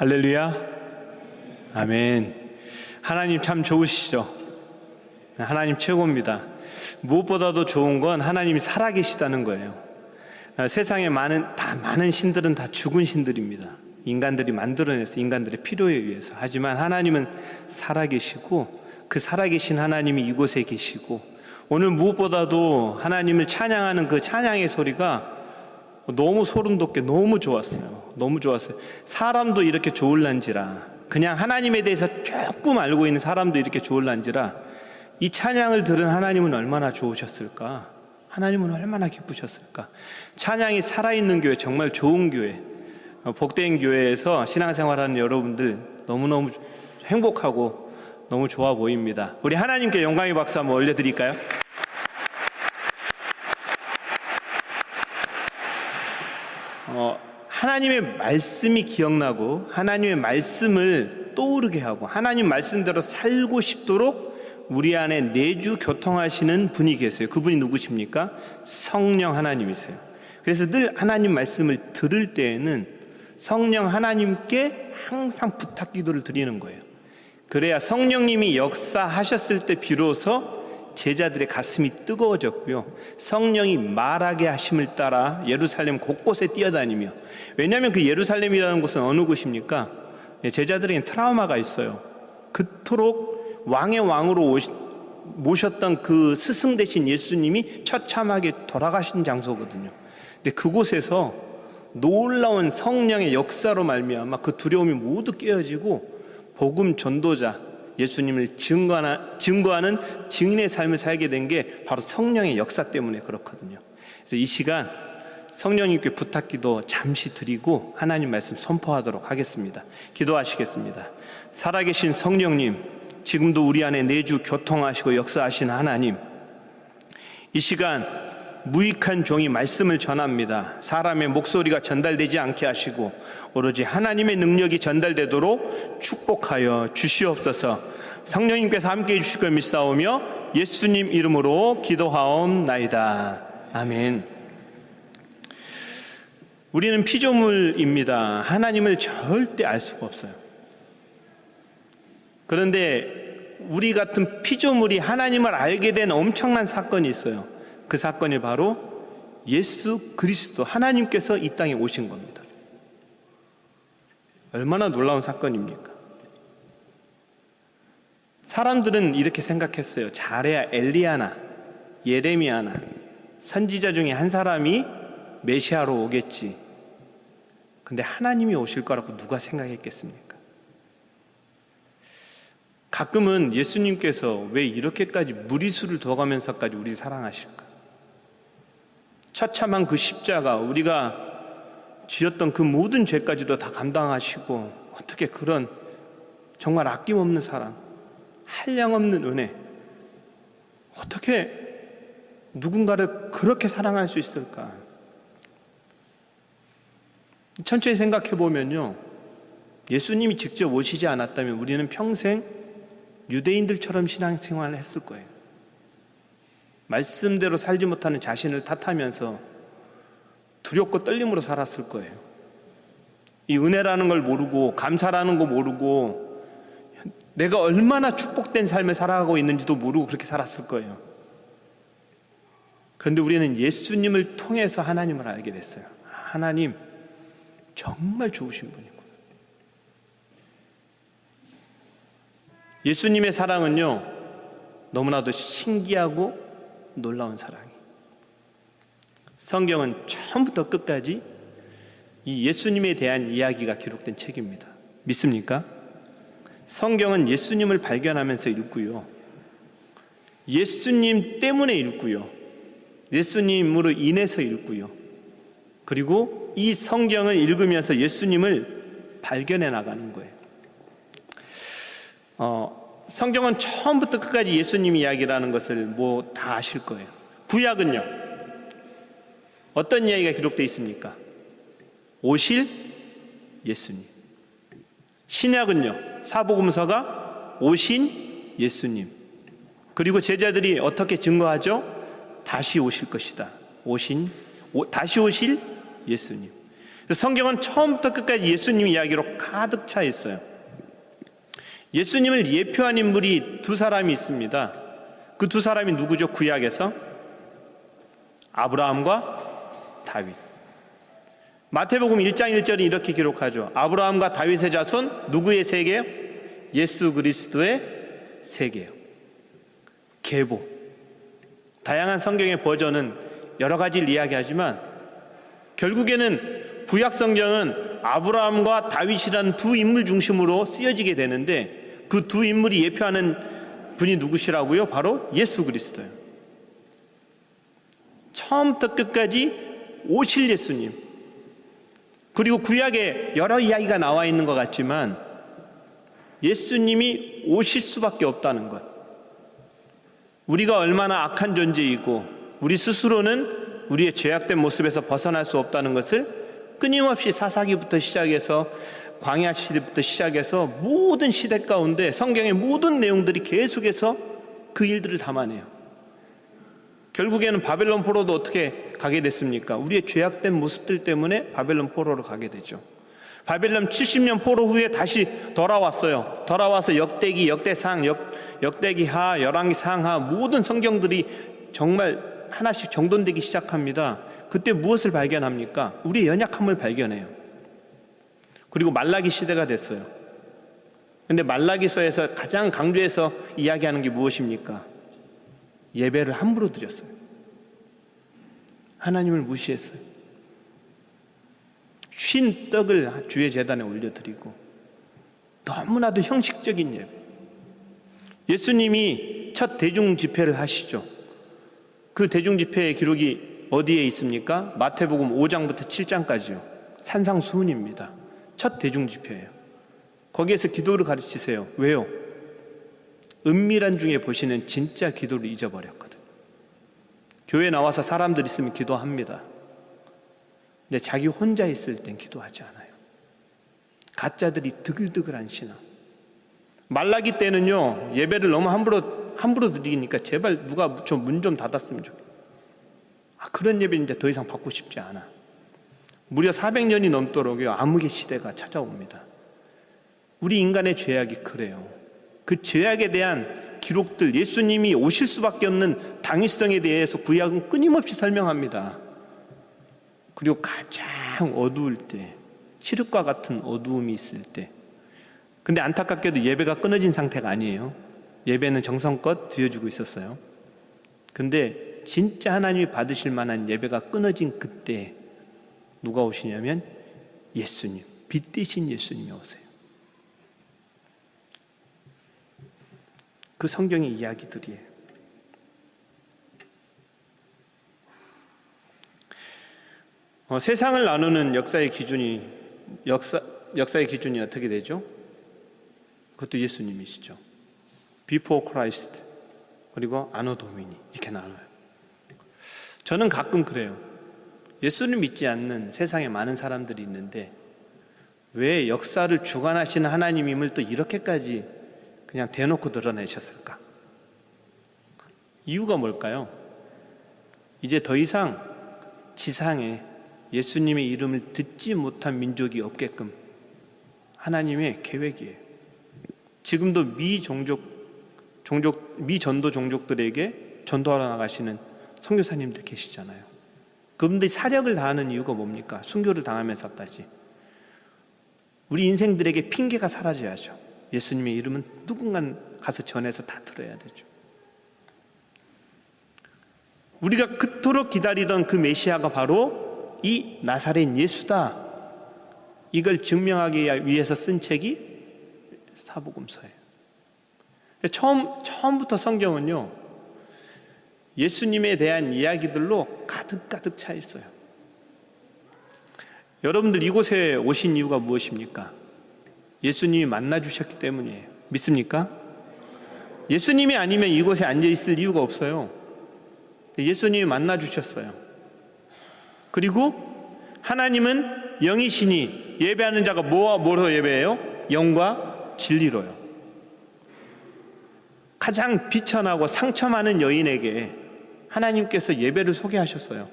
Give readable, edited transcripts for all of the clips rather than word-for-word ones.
할렐루야. 아멘. 하나님 참 좋으시죠? 하나님 최고입니다. 무엇보다도 좋은 건 하나님이 살아계시다는 거예요. 세상에 많은 신들은 다 죽은 신들입니다. 인간들이 만들어내서 인간들의 필요에 의해서. 하지만 하나님은 살아계시고, 그 살아계신 하나님이 이곳에 계시고, 오늘 무엇보다도 하나님을 찬양하는 그 찬양의 소리가 너무 소름 돋게 너무 좋았어요. 너무 좋았어요. 사람도 이렇게 좋을란지라, 그냥 하나님에 대해서 조금 알고 있는 사람도 이렇게 좋을란지라, 이 찬양을 들은 하나님은 얼마나 좋으셨을까? 하나님은 얼마나 기쁘셨을까? 찬양이 살아있는 교회, 정말 좋은 교회, 복된 교회에서 신앙생활하는 여러분들 너무너무 행복하고 너무 좋아 보입니다. 우리 하나님께 영광의 박수 한번 올려드릴까요? 하나님의 말씀이 기억나고 하나님의 말씀을 떠오르게 하고 하나님 말씀대로 살고 싶도록 우리 안에 내주 교통하시는 분이 계세요. 그분이 누구십니까? 성령 하나님이세요. 그래서 늘 하나님 말씀을 들을 때에는 성령 하나님께 항상 부탁 기도를 드리는 거예요. 그래야 성령님이 역사하셨을 때 비로소 제자들의 가슴이 뜨거워졌고요, 성령이 말하게 하심을 따라 예루살렘 곳곳에 뛰어다니며, 왜냐하면 그 예루살렘이라는 곳은 어느 곳입니까? 제자들에겐 트라우마가 있어요. 그토록 왕의 왕으로 모셨던 그 스승 되신 예수님이 처참하게 돌아가신 장소거든요. 근데 그곳에서 놀라운 성령의 역사로 말미암아 그 두려움이 모두 깨어지고 복음 전도자, 예수님을 증거하는 증인의 삶을 살게 된 게 바로 성령의 역사 때문에 그렇거든요. 그래서 이 시간 성령님께 부탁기도 잠시 드리고 하나님 말씀 선포하도록 하겠습니다. 기도하시겠습니다. 살아계신 성령님, 지금도 우리 안에 내주 교통하시고 역사하시는 하나님, 이 시간 무익한 종이 말씀을 전합니다. 사람의 목소리가 전달되지 않게 하시고 오로지 하나님의 능력이 전달되도록 축복하여 주시옵소서. 성령님께서 함께해 주실 걸 믿사오며 예수님 이름으로 기도하옵나이다. 아멘. 우리는 피조물입니다. 하나님을 절대 알 수가 없어요. 그런데 우리 같은 피조물이 하나님을 알게 된 엄청난 사건이 있어요. 그 사건이 바로 예수 그리스도, 하나님께서 이 땅에 오신 겁니다. 얼마나 놀라운 사건입니까? 사람들은 이렇게 생각했어요. 잘해야 엘리야나 예레미야나 선지자 중에 한 사람이 메시아로 오겠지. 근데 하나님이 오실 거라고 누가 생각했겠습니까? 가끔은 예수님께서 왜 이렇게까지 무리수를 둬가면서까지 우리를 사랑하실까? 처참한 그 십자가, 우리가 지었던 그 모든 죄까지도 다 감당하시고, 어떻게 그런 정말 아낌없는 사랑, 한량없는 은혜, 어떻게 누군가를 그렇게 사랑할 수 있을까? 천천히 생각해 보면요, 예수님이 직접 오시지 않았다면 우리는 평생 유대인들처럼 신앙생활을 했을 거예요. 말씀대로 살지 못하는 자신을 탓하면서 두렵고 떨림으로 살았을 거예요. 이 은혜라는 걸 모르고, 감사라는 거 모르고, 내가 얼마나 축복된 삶을 살아가고 있는지도 모르고 그렇게 살았을 거예요. 그런데 우리는 예수님을 통해서 하나님을 알게 됐어요. 하나님 정말 좋으신 분이구나. 예수님의 사랑은요, 너무나도 신기하고 놀라운 사랑이. 성경은 처음부터 끝까지 이 예수님에 대한 이야기가 기록된 책입니다. 믿습니까? 성경은 예수님을 발견하면서 읽고요, 예수님 때문에 읽고요, 예수님으로 인해서 읽고요, 그리고 이 성경을 읽으면서 예수님을 발견해 나가는 거예요. 성경은 처음부터 끝까지 예수님 이야기라는 것을 다 아실 거예요. 구약은요, 어떤 이야기가 기록되어 있습니까? 오실 예수님. 신약은요, 사복음서가 오신 예수님. 그리고 제자들이 어떻게 증거하죠? 다시 오실 것이다. 다시 오실 예수님. 성경은 처음부터 끝까지 예수님 이야기로 가득 차 있어요. 예수님을 예표한 인물이 두 사람이 있습니다. 그 두 사람이 누구죠? 구약에서 아브라함과 다윗. 마태복음 1장 1절이 이렇게 기록하죠. 아브라함과 다윗의 자손 누구의 세계요? 예수 그리스도의 세계요. 계보. 다양한 성경의 버전은 여러 가지를 이야기하지만 결국에는 구약 성경은 아브라함과 다윗이라는 두 인물 중심으로 쓰여지게 되는데 그 두 인물이 예표하는 분이 누구시라고요? 바로 예수 그리스도예요. 처음부터 끝까지 오실 예수님. 그리고 구약에 여러 이야기가 나와 있는 것 같지만 예수님이 오실 수밖에 없다는 것. 우리가 얼마나 악한 존재이고 우리 스스로는 우리의 죄악된 모습에서 벗어날 수 없다는 것을 끊임없이 사사기부터 시작해서 광야 시대부터 시작해서 모든 시대 가운데 성경의 모든 내용들이 계속해서 그 일들을 담아내요. 결국에는 바벨론 포로도 어떻게 가게 됐습니까? 우리의 죄악된 모습들 때문에 바벨론 포로로 가게 되죠. 바벨론 70년 포로 후에 다시 돌아왔어요. 돌아와서 역대기, 역대상, 역대기하, 열왕기 상하 모든 성경들이 정말 하나씩 정돈되기 시작합니다. 그때 무엇을 발견합니까? 우리의 연약함을 발견해요. 그리고 말라기 시대가 됐어요. 그런데 말라기서에서 가장 강조해서 이야기하는 게 무엇입니까? 예배를 함부로 드렸어요. 하나님을 무시했어요. 쉰 떡을 주의 제단에 올려드리고 너무나도 형식적인 예배. 예수님이 첫 대중 집회를 하시죠. 그 대중 집회의 기록이 어디에 있습니까? 마태복음 5장부터 7장까지요. 산상수훈입니다. 첫 대중 집회예요. 거기에서 기도를 가르치세요. 왜요? 은밀한 중에 보시는 진짜 기도를 잊어버렸거든. 교회 나와서 사람들 있으면 기도합니다. 근데 자기 혼자 있을 땐 기도하지 않아요. 가짜들이 드글드글한 신앙. 말라기 때는요, 예배를 너무 함부로 드리니까 제발 누가 문 좀 닫았으면 좋겠어요. 그런 예배는 이제 더 이상 받고 싶지 않아. 무려 400년이 넘도록요, 암흑의 시대가 찾아옵니다. 우리 인간의 죄악이 그래요. 그 죄악에 대한 기록들, 예수님이 오실 수밖에 없는 당위성에 대해서 구약은 끊임없이 설명합니다. 그리고 가장 어두울 때, 칠흑과 같은 어두움이 있을 때, 근데 안타깝게도 예배가 끊어진 상태가 아니에요. 예배는 정성껏 드려주고 있었어요. 근데 진짜 하나님이 받으실 만한 예배가 끊어진 그때 누가 오시냐면 예수님, 빛 대신 예수님이 오세요. 그 성경의 이야기들이에요. 세상을 나누는 역사의 기준이 어떻게 되죠? 그것도 예수님이시죠. Before Christ 그리고 Anno Domini 이렇게 나눠요. 저는 가끔 그래요. 예수를 믿지 않는 세상에 많은 사람들이 있는데 왜 역사를 주관하시는 하나님임을 또 이렇게까지 그냥 대놓고 드러내셨을까? 이유가 뭘까요? 이제 더 이상 지상에 예수님의 이름을 듣지 못한 민족이 없게끔 하나님의 계획이에요. 지금도 미 전도 종족들에게 전도하러 나가시는 선교사님들 계시잖아요. 그분들이 사력을 다하는 이유가 뭡니까? 순교를 당하면서까지. 우리 인생들에게 핑계가 사라져야죠. 예수님의 이름은 누군가 가서 전해서 다 들어야 되죠. 우리가 그토록 기다리던 그 메시아가 바로 이 나사렛 예수다. 이걸 증명하기 위해서 쓴 책이 사복음서예요. 처음부터 성경은요, 예수님에 대한 이야기들로 가득 차 있어요. 여러분들 이곳에 오신 이유가 무엇입니까? 예수님이 만나주셨기 때문이에요. 믿습니까? 예수님이 아니면 이곳에 앉아있을 이유가 없어요. 예수님이 만나주셨어요. 그리고 하나님은 영이시니 예배하는 자가 뭐로 예배해요? 영과 진리로요. 가장 비천하고 상처 많은 여인에게 하나님께서 예배를 소개하셨어요.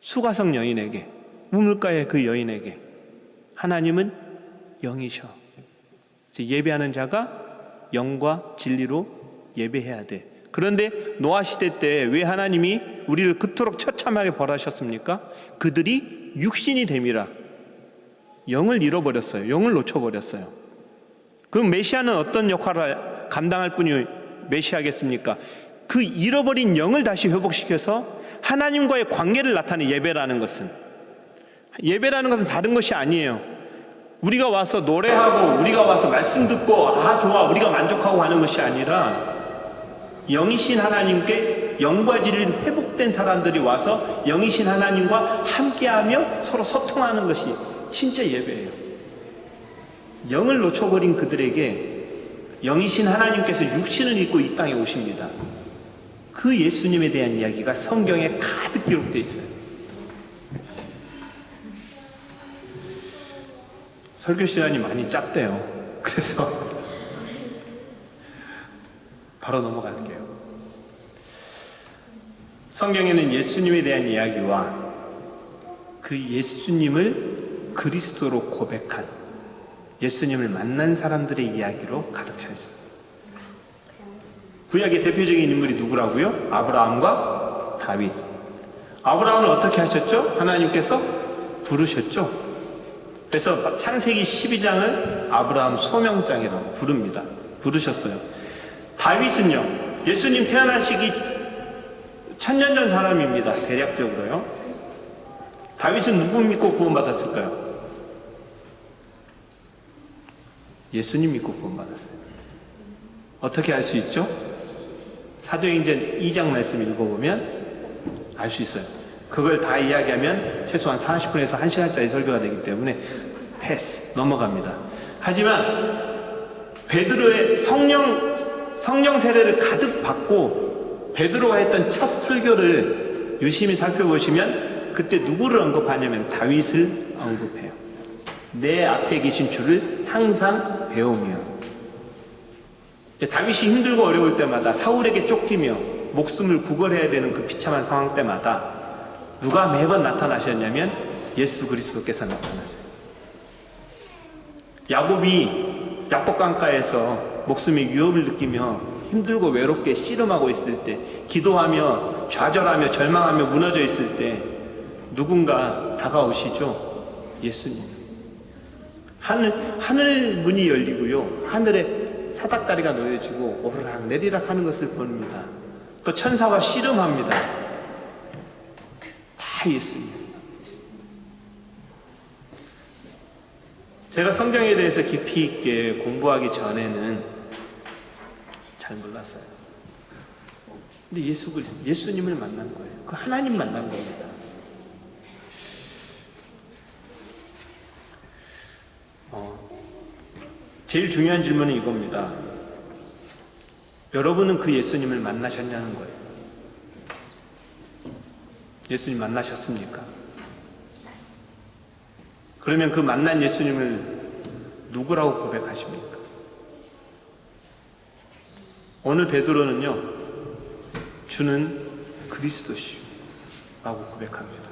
수가성 여인에게. 우물가의 그 여인에게 하나님은 영이셔. 예배하는 자가 영과 진리로 예배해야 돼. 그런데 노아 시대 때 왜 하나님이 우리를 그토록 처참하게 벌하셨습니까? 그들이 육신이 됨이라. 영을 잃어버렸어요. 영을 놓쳐버렸어요. 그럼 메시아는 어떤 역할을 감당할 분이 메시아겠습니까? 그 잃어버린 영을 다시 회복시켜서 하나님과의 관계를 나타내는 예배라는 것은 다른 것이 아니에요. 우리가 와서 노래하고 우리가 와서 말씀 듣고 좋아 우리가 만족하고 하는 것이 아니라 영이신 하나님께 영과 진리로 회복된 사람들이 와서 영이신 하나님과 함께하며 서로 소통하는 것이 진짜 예배예요. 영을 놓쳐버린 그들에게 영이신 하나님께서 육신을 입고 이 땅에 오십니다. 그 예수님에 대한 이야기가 성경에 가득 기록되어 있어요. 설교 시간이 많이 짧대요. 그래서 바로 넘어갈게요. 성경에는 예수님에 대한 이야기와 그 예수님을 그리스도로 고백한 예수님을 만난 사람들의 이야기로 가득 차 있습니다. 구약의 대표적인 인물이 누구라고요? 아브라함과 다윗. 아브라함을 어떻게 하셨죠? 하나님께서 부르셨죠. 그래서 창세기 12장을 아브라함 소명장이라고 부르셨어요. 다윗은요, 예수님 태어나시기 1000년 전 사람입니다. 대략적으로요. 다윗은 누구 믿고 구원받았을까요? 예수님 믿고 구원받았어요. 어떻게 알 수 있죠? 사도행전 2장 말씀 읽어보면 알 수 있어요. 그걸 다 이야기하면 최소한 40분에서 1시간짜리 설교가 되기 때문에 넘어갑니다. 하지만 베드로의 성령 세례를 가득 받고 베드로가 했던 첫 설교를 유심히 살펴보시면 그때 누구를 언급하냐면 다윗을 언급해요. 내 앞에 계신 주를 항상 배우며. 다윗이 힘들고 어려울 때마다 사울에게 쫓기며 목숨을 구걸해야 되는 그 비참한 상황 때마다 누가 매번 나타나셨냐면 예수 그리스도께서 나타나세요. 야곱이 야복강가에서 목숨의 위협을 느끼며 힘들고 외롭게 씨름하고 있을 때, 기도하며 좌절하며 절망하며 무너져 있을 때 누군가 다가오시죠? 예수님. 하늘 문이 열리고요, 하늘에 사닥다리가 놓여지고 오르락 내리락 하는 것을 봅니다. 또 천사와 씨름합니다. 다 예수님. 제가 성경에 대해서 깊이 있게 공부하기 전에는 잘 몰랐어요. 근데 예수님을 만난 거예요. 그 하나님 만난 겁니다. 제일 중요한 질문은 이겁니다. 여러분은 그 예수님을 만나셨냐는 거예요. 예수님 만나셨습니까? 그러면 그 만난 예수님을 누구라고 고백하십니까? 오늘 베드로는요, 주는 그리스도시라고 고백합니다.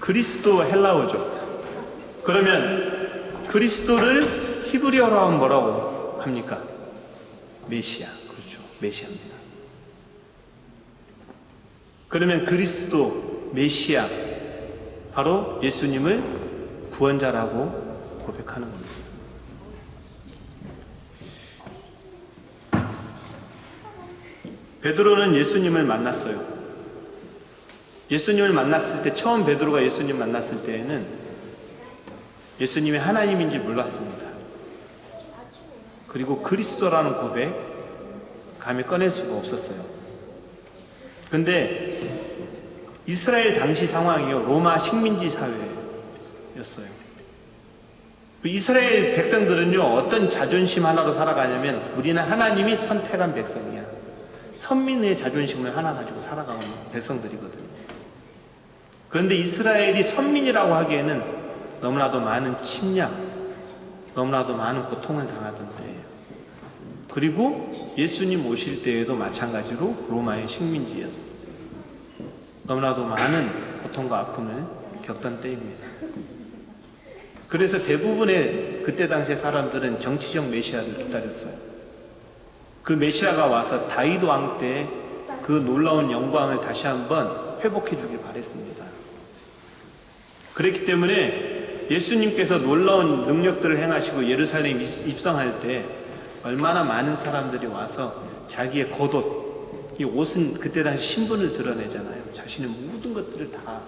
그리스도 헬라어죠. 그러면 그리스도를 히브리어로 하면 뭐라고 합니까? 메시아. 그렇죠. 메시아입니다. 그러면 그리스도, 메시아, 바로 예수님을 구원자라고 고백하는 겁니다. 베드로는 예수님을 만났어요. 예수님을 만났을 때, 처음 베드로가 예수님 만났을 때에는 예수님이 하나님인지 몰랐습니다. 그리고 그리스도라는 고백 감히 꺼낼 수가 없었어요. 근데 이스라엘 당시 상황이요, 로마 식민지 사회였어요. 이스라엘 백성들은요, 어떤 자존심 하나로 살아가냐면, 우리는 하나님이 선택한 백성이야. 선민의 자존심을 하나 가지고 살아가는 백성들이거든요. 그런데 이스라엘이 선민이라고 하기에는 너무나도 많은 침략, 너무나도 많은 고통을 당하던 때예요. 그리고 예수님 오실 때에도 마찬가지로 로마의 식민지여서 너무나도 많은 고통과 아픔을 겪던 때입니다. 그래서 대부분의 그때 당시의 사람들은 정치적 메시아를 기다렸어요. 그 메시아가 와서 다윗 왕 때 그 놀라운 영광을 다시 한번 회복해 주길 바랬습니다. 그렇기 때문에 예수님께서 놀라운 능력들을 행하시고 예루살렘 입성할 때 얼마나 많은 사람들이 와서 자기의 겉옷, 이 옷은 그때 당시 신분을 드러내잖아요. 자신의 모든 것들을 다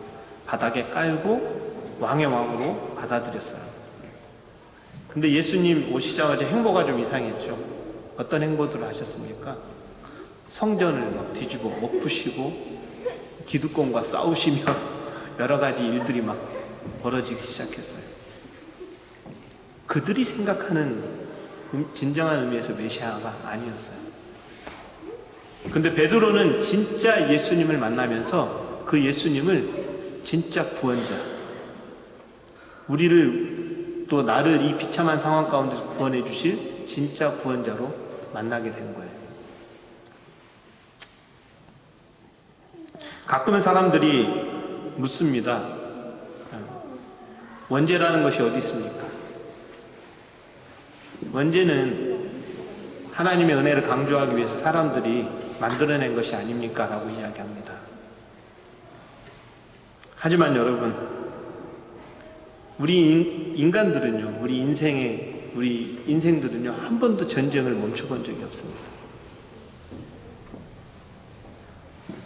바닥에 깔고 왕의 왕으로 받아들였어요. 근데 예수님 오시자마자 행보가 좀 이상했죠. 어떤 행보들을 하셨습니까? 성전을 막 뒤집어 엎으시고 기득권과 싸우시며 여러 가지 일들이 막 벌어지기 시작했어요. 그들이 생각하는 진정한 의미에서 메시아가 아니었어요. 근데 베드로는 진짜 예수님을 만나면서 그 예수님을 진짜 구원자, 우리를 또 나를 이 비참한 상황 가운데서 구원해 주실 진짜 구원자로 만나게 된 거예요. 가끔은 사람들이 묻습니다. 원죄라는 것이 어디 있습니까? 원죄는 하나님의 은혜를 강조하기 위해서 사람들이 만들어낸 것이 아닙니까? 라고 이야기합니다. 하지만 여러분, 우리 인간들은요, 우리 인생들은요, 한 번도 전쟁을 멈춰본 적이 없습니다.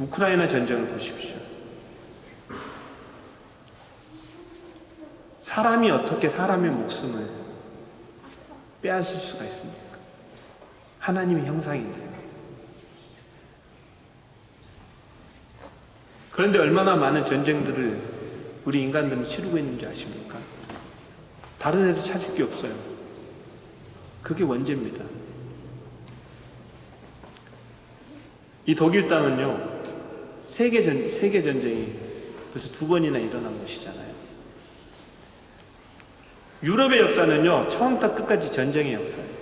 우크라이나 전쟁을 보십시오. 사람이 어떻게 사람의 목숨을 빼앗을 수가 있습니까? 하나님의 형상인데요. 그런데 얼마나 많은 전쟁들을 우리 인간들은 치르고 있는지 아십니까? 다른 데서 찾을 게 없어요. 그게 원죄입니다. 이 독일 땅은요, 세계 전쟁이 벌써 2번이나 일어난 것이잖아요. 유럽의 역사는요, 처음부터 끝까지 전쟁의 역사예요.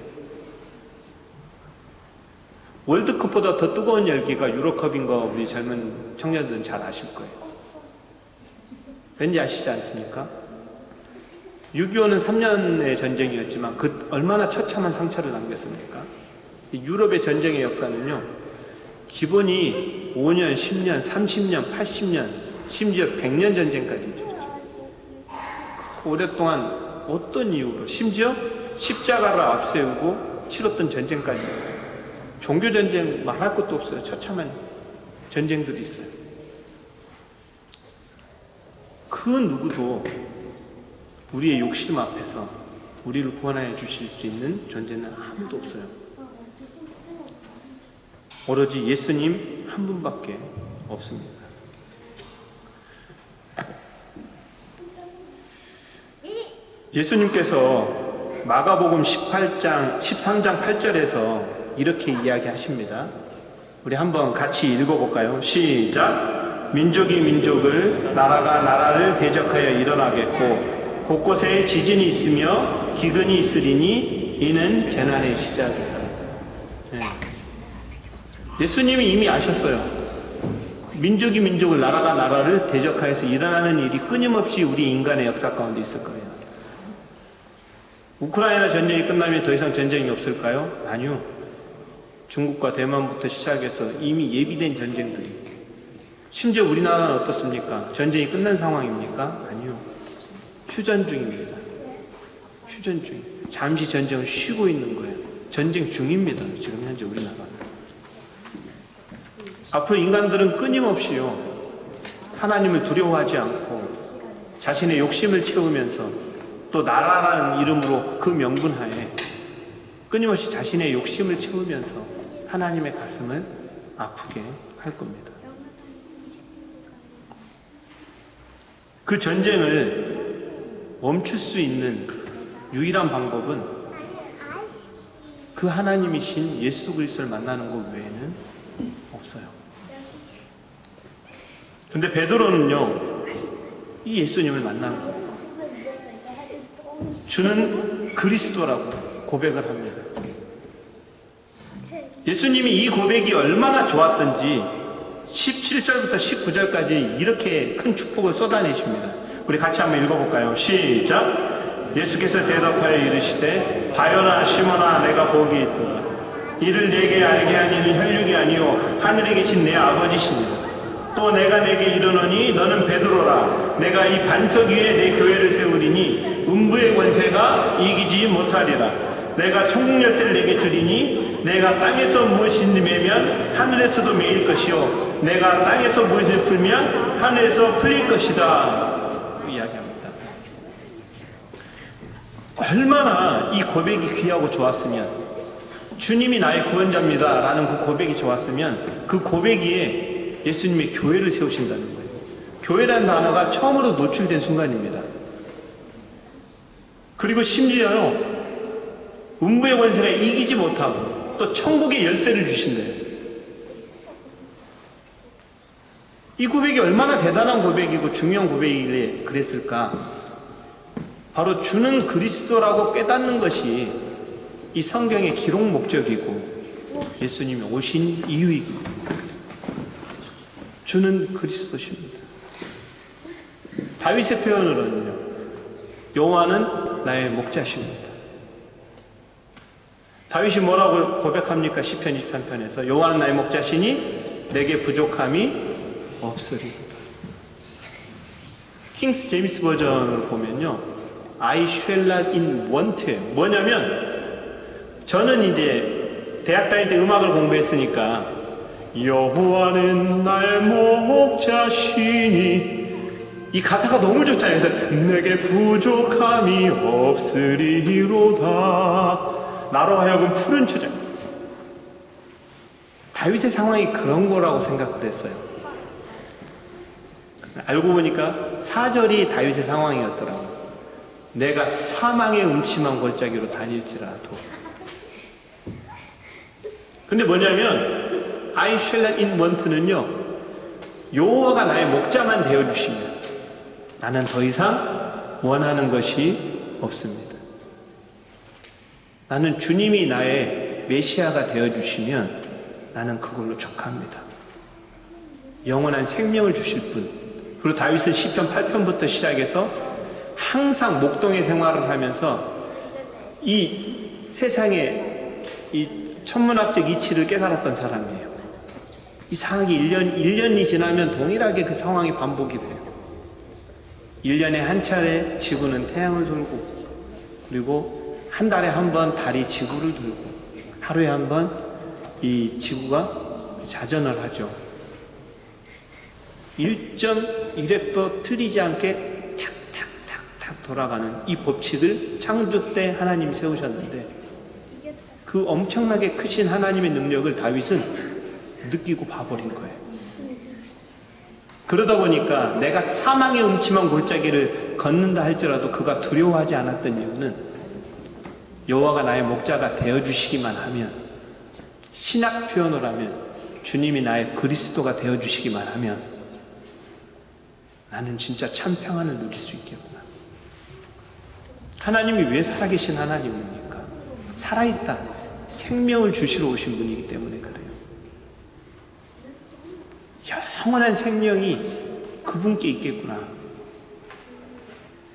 월드컵보다 더 뜨거운 열기가 유로컵인 거 우리 젊은 청년들은 잘 아실 거예요. 왠지 아시지 않습니까? 6.25는 3년의 전쟁이었지만 얼마나 처참한 상처를 남겼습니까? 유럽의 전쟁의 역사는요, 기본이 5년, 10년, 30년, 80년, 심지어 100년 전쟁까지 있죠. 그 오랫동안 어떤 이유로, 심지어 십자가를 앞세우고 치렀던 전쟁까지, 종교전쟁 말할 것도 없어요. 처참한 전쟁들이 있어요. 그 누구도 우리의 욕심 앞에서 우리를 구원하여 주실 수 있는 존재는 아무도 없어요. 오로지 예수님 한 분밖에 없습니다. 예수님께서 마가복음 13장 8절에서 이렇게 이야기하십니다. 우리 한번 같이 읽어볼까요? 시작! 민족이 민족을, 나라가 나라를 대적하여 일어나겠고 곳곳에 지진이 있으며 기근이 있으리니 이는 재난의 시작이다. 예수님이 이미 아셨어요. 민족이 민족을, 나라가 나라를 대적하여서 일어나는 일이 끊임없이 우리 인간의 역사 가운데 있을 거예요. 우크라이나 전쟁이 끝나면 더 이상 전쟁이 없을까요? 아니요. 중국과 대만부터 시작해서 이미 예비된 전쟁들이, 심지어 우리나라는 어떻습니까? 전쟁이 끝난 상황입니까? 아니요. 휴전 중입니다. 휴전 중. 잠시 전쟁을 쉬고 있는 거예요. 전쟁 중입니다. 지금 현재 우리나라는. 앞으로 인간들은 끊임없이요, 하나님을 두려워하지 않고 자신의 욕심을 채우면서 또 나라라는 이름으로 그 명분 하에 끊임없이 자신의 욕심을 채우면서 하나님의 가슴을 아프게 할 겁니다. 그 전쟁을 멈출 수 있는 유일한 방법은 그 하나님이신 예수 그리스도를 만나는 것 외에는 없어요. 근데 베드로는요, 이 예수님을 만난 거예요. 주는 그리스도라고 고백을 합니다. 예수님이 이 고백이 얼마나 좋았던지 17절부터 19절까지 이렇게 큰 축복을 쏟아내십니다. 우리 같이 한번 읽어볼까요? 시작. 예수께서 대답하여 이르시되 바요나 시몬아 내가 복이 있도다. 이를 내게 알게 하니는 혈육이 아니요 하늘에 계신 내 아버지시니라. 또 내가 내게 이르노니 너는 베드로라. 내가 이 반석 위에 내 교회를 세우리니 음부의 권세가 이기지 못하리라. 내가 천국 열쇠를 내게 주리니 내가 땅에서 무엇이든지 매면 하늘에서도 매일 것이요 내가 땅에서 무엇을 풀면 하늘에서 풀릴 것이다. 이야기합니다. 얼마나 이 고백이 귀하고 좋았으면, 주님이 나의 구원자입니다 라는 그 고백이 좋았으면 그 고백 위에 예수님의 교회를 세우신다는 거예요. 교회라는 단어가 처음으로 노출된 순간입니다. 그리고 심지어요, 음부의 권세가 이기지 못하고 또 천국의 열쇠를 주신대요. 이 고백이 얼마나 대단한 고백이고 중요한 고백이길래 그랬을까? 바로 주는 그리스도라고 깨닫는 것이 이 성경의 기록 목적이고 예수님이 오신 이유이기 때문에 주는 그리스도십니다. 다윗의 표현으로는요, 여호와는 나의 목자십니다. 다윗이 뭐라고 고백합니까? 시편 23편에서 여호와는 나의 목자시니 내게 부족함이 없으리로다. 킹스 제임스 버전을 보면요, I shall not in want. 뭐냐면, 저는 이제 대학 다닐 때 음악을 공부했으니까 여호와는 나의 목자시니 이 가사가 너무 좋잖아요. 그래서 내게 부족함이 없으리로다. 나로 하여금 푸른 초장. 다윗의 상황이 그런 거라고 생각을 했어요. 알고 보니까 4절이 다윗의 상황이었더라고요. 내가 사망의 음침한 골짜기로 다닐지라도. 근데 뭐냐면 I shall not in want는요, 여호와가 나의 목자만 되어주시면 나는 더 이상 원하는 것이 없습니다. 나는 주님이 나의 메시아가 되어주시면 나는 그걸로 족합니다. 영원한 생명을 주실 분. 그리고 다윗은 시편 8편부터 시작해서 항상 목동의 생활을 하면서 이 세상의 이 천문학적 이치를 깨달았던 사람이에요. 이상하게 1년이 지나면 동일하게 그 상황이 반복이 돼요. 1년에 한 차례 지구는 태양을 돌고, 그리고 한 달에 한 번 달이 지구를 돌고, 하루에 한 번 이 지구가 자전을 하죠. 1.1획도 틀리지 않게 탁탁탁탁 돌아가는 이 법칙을 창조 때 하나님이 세우셨는데, 그 엄청나게 크신 하나님의 능력을 다윗은 느끼고 봐버린 거예요. 그러다 보니까 내가 사망의 음침한 골짜기를 걷는다 할지라도 그가 두려워하지 않았던 이유는 여호와가 나의 목자가 되어주시기만 하면, 신학 표현을 하면 주님이 나의 그리스도가 되어주시기만 하면 나는 진짜 참 평안을 누릴 수 있겠구나. 하나님이 왜 살아계신 하나님입니까? 살아있다, 생명을 주시러 오신 분이기 때문에 그래요. 영원한 생명이 그분께 있겠구나.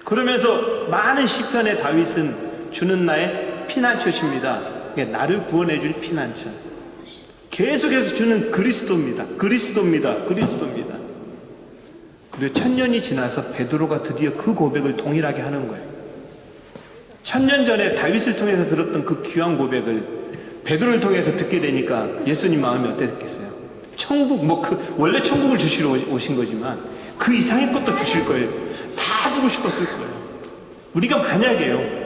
그러면서 많은 시편의 다윗은 주는 나의 피난처십니다. 그러니까 나를 구원해 줄 피난처. 계속해서 주는 그리스도입니다. 그리스도입니다. 그리스도입니다. 그리고 1000년이 지나서 베드로가 드디어 그 고백을 동일하게 하는 거예요. 1000년 전에 다윗을 통해서 들었던 그 귀한 고백을 베드로를 통해서 듣게 되니까 예수님 마음이 어땠겠어요? 천국, 원래 천국을 주시러 오신 거지만 그 이상의 것도 주실 거예요. 다 주고 싶었을 거예요. 우리가 만약에요,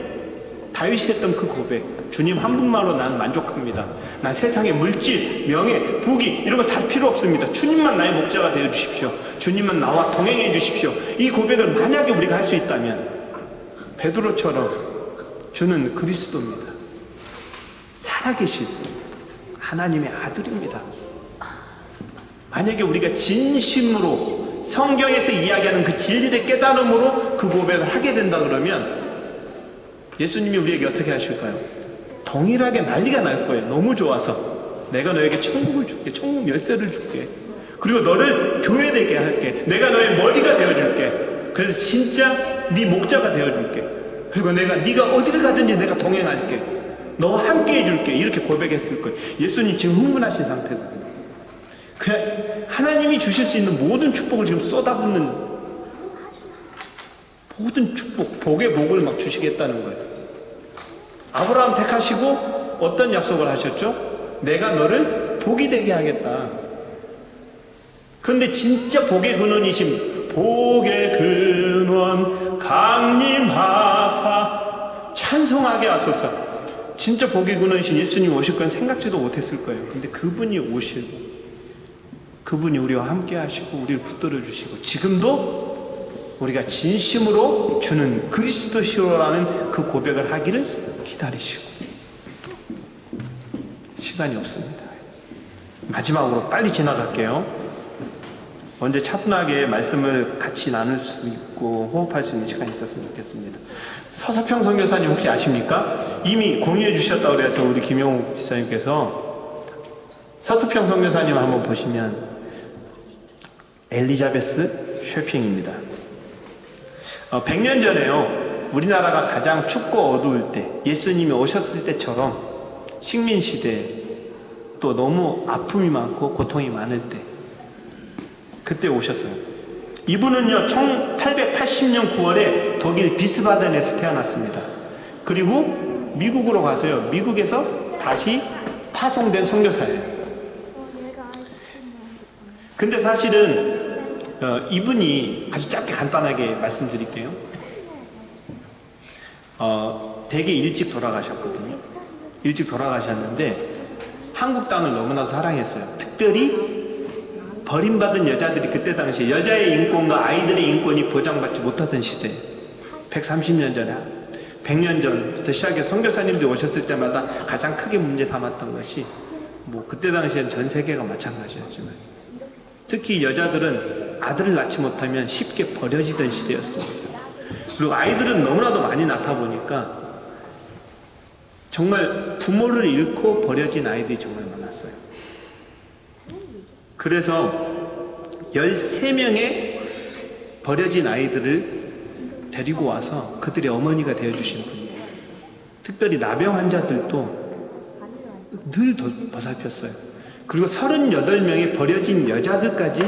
다윗이 했던 그 고백, 주님 한 분만으로 난 만족합니다. 난 세상의 물질, 명예, 부귀 이런 거 다 필요 없습니다. 주님만 나의 목자가 되어 주십시오. 주님만 나와 동행해 주십시오. 이 고백을 만약에 우리가 할 수 있다면 베드로처럼 주는 그리스도입니다. 살아계신 하나님의 아들입니다. 만약에 우리가 진심으로 성경에서 이야기하는 그 진리의 깨달음으로 그 고백을 하게 된다 그러면 예수님이 우리에게 어떻게 하실까요? 동일하게 난리가 날 거예요. 너무 좋아서. 내가 너에게 천국을 줄게. 천국 열쇠를 줄게. 그리고 너를 교회되게 할게. 내가 너의 머리가 되어줄게. 그래서 진짜 네 목자가 되어줄게. 그리고 네가 어디를 가든지 내가 동행할게. 너와 함께 해줄게. 이렇게 고백했을 거예요. 예수님 지금 흥분하신 상태거든요. 그냥 하나님이 주실 수 있는 모든 축복을 지금 쏟아붓는, 모든 축복, 복의 복을 막 주시겠다는 거예요. 아브라함 택하시고 어떤 약속을 하셨죠? 내가 너를 복이 되게 하겠다. 그런데 진짜 복의 근원이신 복의 근원 강림하사 찬송하게 하소서. 진짜 복의 근원이신 예수님 오실 건 생각지도 못했을 거예요. 근데 그분이 오시고 그분이 우리와 함께 하시고 우리를 붙들어 주시고 지금도 우리가 진심으로 주는 그리스도시로라는 그 고백을 하기를 기다리시고. 시간이 없습니다. 마지막으로 빨리 지나갈게요. 언제 차분하게 말씀을 같이 나눌 수 있고 호흡할 수 있는 시간이 있었으면 좋겠습니다. 서서평 선교사님 혹시 아십니까? 이미 공유해 주셨다고 그래서 우리 김용욱 지사님께서 서서평 선교사님 한번 보시면 엘리자베스 쉐핑입니다. 100년 전에요. 우리나라가 가장 춥고 어두울 때, 예수님이 오셨을 때처럼 식민시대, 또 너무 아픔이 많고 고통이 많을 때, 그때 오셨어요. 이분은요 1880년 9월에 독일 비스바덴에서 태어났습니다. 그리고 미국으로 가서요, 미국에서 다시 파송된 선교사예요. 근데 사실은 이분이 아주 짧게 간단하게 말씀드릴게요. 되게 일찍 돌아가셨거든요. 일찍 돌아가셨는데 한국 땅을 너무나도 사랑했어요. 특별히 버림받은 여자들이 그때 당시에 여자의 인권과 아이들의 인권이 보장받지 못하던 시대, 130년 전에 100년 전부터 시작해서 선교사님들이 오셨을 때마다 가장 크게 문제 삼았던 것이, 뭐 그때 당시엔 전 세계가 마찬가지였지만 특히 여자들은 아들을 낳지 못하면 쉽게 버려지던 시대였습니다. 그리고 아이들은 너무나도 많이 낳다 보니까 정말 부모를 잃고 버려진 아이들이 정말 많았어요. 그래서 13명의 버려진 아이들을 데리고 와서 그들의 어머니가 되어주신 분이에요. 특별히 나병 환자들도 늘 보살폈어요. 그리고 38명의 버려진 여자들까지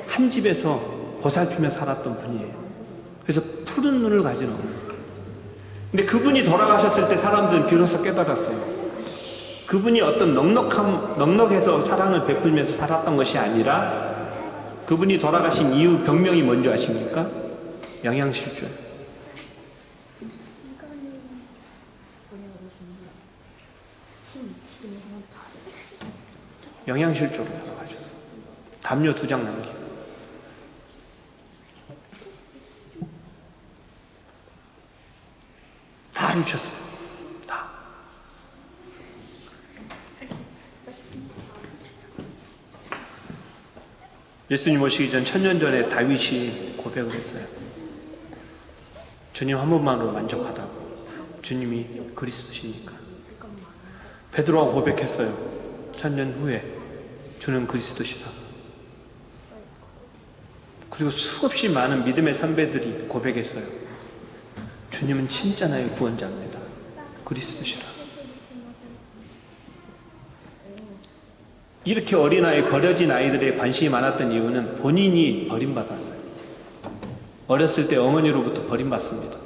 한 집에서 보살피며 살았던 분이에요. 그래서 푸른 눈을 가진 어머니. 근데 그분이 돌아가셨을 때 사람들은 비로소 깨달았어요. 그분이 어떤 넉넉해서 사랑을 베풀면서 살았던 것이 아니라 그분이 돌아가신 이후 병명이 뭔지 아십니까? 영양실조예요. 영양실조로 돌아가셨어요. 담요 2장 남기고. 다 놓쳤어요. 다. 예수님 오시기 전 1000년 전에 다윗이 고백을 했어요. 주님 한 번만으로 만족하다고. 주님이 그리스도시니까. 베드로가 고백했어요. 1000년 후에 주는 그리스도시다. 그리고 수없이 많은 믿음의 선배들이 고백했어요. 주님은 진짜 나의 구원자입니다. 그리스도시라. 이렇게 어린아이, 버려진 아이들의 관심이 많았던 이유는 본인이 버림받았어요. 어렸을 때 어머니로부터 버림받습니다.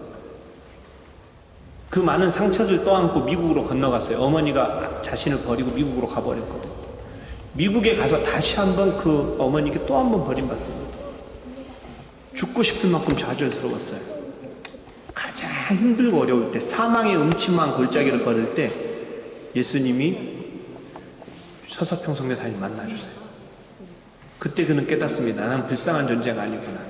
그 많은 상처들 떠안고 미국으로 건너갔어요. 어머니가 자신을 버리고 미국으로 가버렸거든요. 미국에 가서 다시 한번 그 어머니께 또 한 번 버림받습니다. 죽고 싶을 만큼 좌절스러웠어요. 가장 힘들고 어려울 때, 사망의 음침한 골짜기를 걸을 때 예수님이 서서평 선교사님 만나주세요. 그때 그는 깨닫습니다. 나는 불쌍한 존재가 아니구나.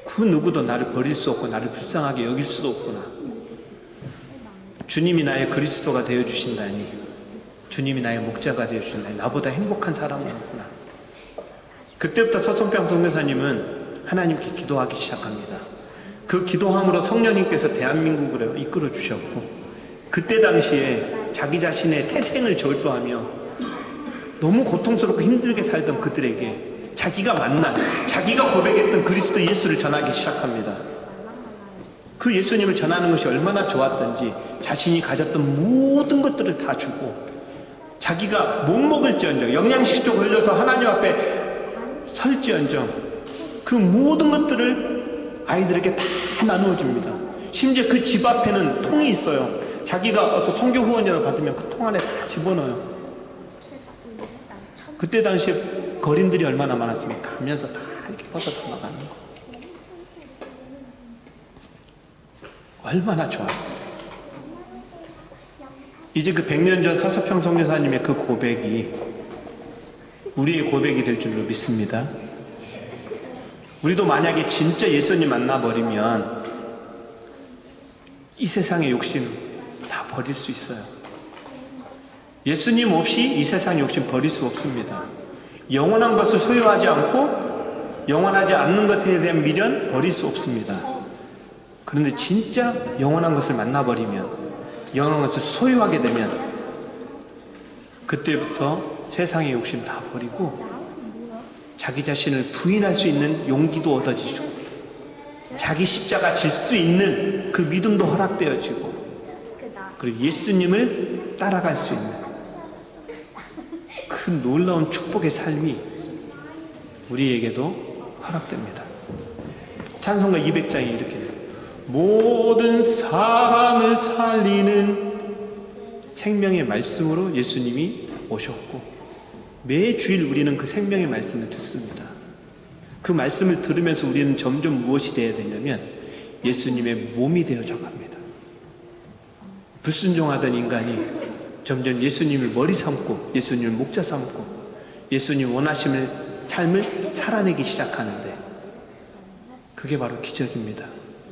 그 누구도 나를 버릴 수 없고 나를 불쌍하게 여길 수도 없구나. 주님이 나의 그리스도가 되어주신다니, 주님이 나의 목자가 되어주신다니, 나보다 행복한 사람은 없구나. 그때부터 서천평 선교사님은 하나님께 기도하기 시작합니다. 그 기도함으로 성령님께서 대한민국을 이끌어 주셨고, 그때 당시에 자기 자신의 태생을 저주하며 너무 고통스럽고 힘들게 살던 그들에게 자기가 만난, 자기가 고백했던 그리스도 예수를 전하기 시작합니다. 그 예수님을 전하는 것이 얼마나 좋았던지 자신이 가졌던 모든 것들을 다 주고, 자기가 못 먹을지언정, 영양실조 걸려서 하나님 앞에 설지언정 그 모든 것들을 아이들에게 다 나누어 줍니다. 심지어 그 집 앞에는 통이 있어요. 자기가 어서 선교 후원이라고 받으면 그 통 안에 다 집어넣어요. 그때 당시에 거린들이 얼마나 많았습니까? 가면서 다 이렇게 벗어 담아가는 거. 얼마나 좋았어요. 이제 그 100년 전 서서평 선교사님의 그 고백이 우리의 고백이 될 줄로 믿습니다. 우리도 만약에 진짜 예수님 만나버리면 이 세상의 욕심 다 버릴 수 있어요. 예수님 없이 이 세상의 욕심 버릴 수 없습니다. 영원한 것을 소유하지 않고 영원하지 않는 것에 대한 미련 버릴 수 없습니다. 그런데 진짜 영원한 것을 만나버리면, 영원한 것을 소유하게 되면 그때부터 세상의 욕심 다 버리고 자기 자신을 부인할 수 있는 용기도 얻어지고 자기 십자가 질 수 있는 그 믿음도 허락되어지고, 그리고 예수님을 따라갈 수 있는 그 놀라운 축복의 삶이 우리에게도 허락됩니다. 찬송가 200장이 이렇게 돼요. 모든 사람을 살리는 생명의 말씀으로 예수님이 오셨고, 매 주일 우리는 그 생명의 말씀을 듣습니다. 그 말씀을 들으면서 우리는 점점 무엇이 되어야 되냐면 예수님의 몸이 되어져 갑니다. 불순종하던 인간이 점점 예수님을 머리 삼고 예수님을 목자 삼고 예수님 원하시는 삶을 살아내기 시작하는데, 그게 바로 기적입니다.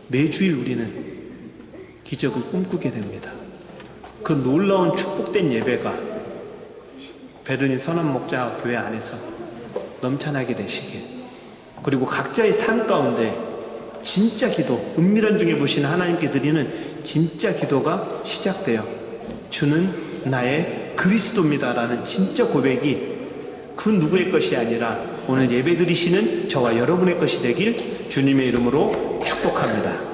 매주일 우리는 기적을 꿈꾸게 됩니다. 그 놀라운 축복된 예배가 베들린 선언목자 교회 안에서 넘쳐나게 되시길, 그리고 각자의 삶 가운데 진짜 기도, 은밀한 중에 보시는 하나님께 드리는 진짜 기도가 시작되어 주는 나의 그리스도입니다라는 진짜 고백이 그 누구의 것이 아니라 오늘 예배 드리시는 저와 여러분의 것이 되길 주님의 이름으로 축복합니다.